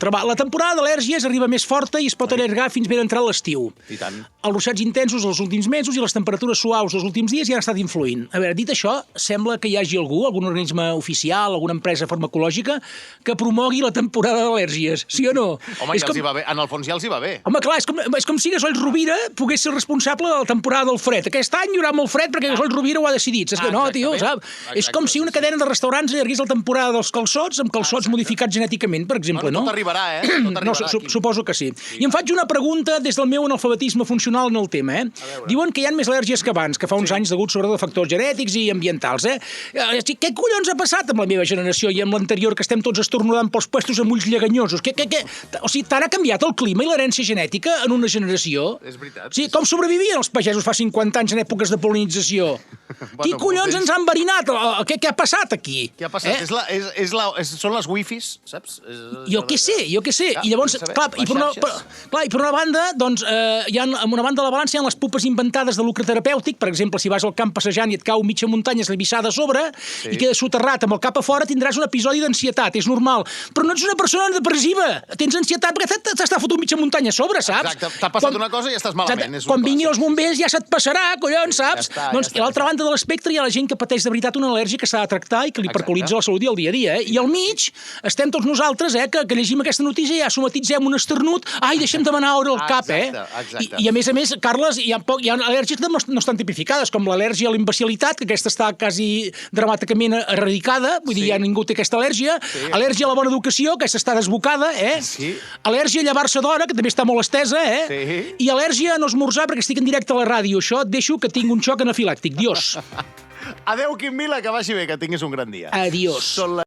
La temporada d'al·lèrgies arriba més forta i es pot allargar fins ben entrat l'estiu. I tant. Els ruixats intensos els últims mesos i les temperatures suaus els últims dies ja han estat influint. A veure, dit això, sembla que hi hagi algú, algun organisme oficial, alguna empresa farmacològica, que promogui la temporada d'al·lèrgies, sí o no? Home, ja els hi va bé. En el fons ja els hi va bé. Home, clar, és com si Gasoll Rovira pogués ser responsable de la temporada del fred. Aquest any hi haurà molt fred perquè Gasoll Rovira ho ha decidit. És que no, tio, saps? És com si una cadena de restaurants allargués la temporada dels calçots amb calçots modificats genèticament, per exemple, no? Tot arribarà, Tot arribarà. No, suposo que sí. I em faig una pregunta des del meu analfabetisme funcional en el tema, Diuen que hi ha més al·lèrgies que abans, que fa uns anys degut sobretot a factors genètics i ambientals, Què collons ha passat amb la meva generació i amb l'anterior, que estem tots estornudant pels puestos amb ulls lleganyosos? O sigui, tant ha canviat el clima i l'herència genètica en una generació? És veritat. Sí, com sobrevivien els pagesos fa 50 anys en èpoques de polinització? Qui collons ens ha enverinat? Què ha passat aquí? Què ha passat? Són les wifis, saps? Jo què sé. I llavors, clar, i per una banda, doncs, hi ha, en una banda de la balança hi ha les pupes inventades de lucre terapèutic. Per exemple, si vas al camp passejant i et cau mitja muntanya esllavissada a sobre i quedes soterrat amb el cap a fora, tindràs un episodi d'ansietat, és normal. Però no ets una persona depressiva. Tens ansietat perquè t'està fotut mitja muntanya a sobre, saps? Exacte, t'ha passat una cosa i estàs malament. Quan vinguin els bombers ja se't passarà, collons, saps? Doncs a l'altra banda de l'espectre hi ha la gent que pateix de veritat una al·lèrgia que s'ha de tractar i que li percolitza la salut i el dia a dia, I al mig estem tots nosaltres, que llegim aquesta notícia i ja somatitzem un esternut. Ai, deixem demanar hora al cap, Exacte. I a més, Carles, hi ha al·lèrgies que no estan tipificades, com l'al·lèrgia a la imbecilitat, que aquesta està quasi dramàticament erradicada, vull dir, ja ningú té aquesta al·lèrgia. Al·lèrgia a la bona educació, que aquesta està desbocada, Al·lèrgia a llevar-se d'hora, que també està molt estesa, I al·lèrgia a no esmorzar perquè estic en directe a la ràdio. Això et deixo, que tinc un xoc anafilàctic. Dios. Adéu, Quim Vila, que vagi bé, que tinguis un gran dia. Adiós.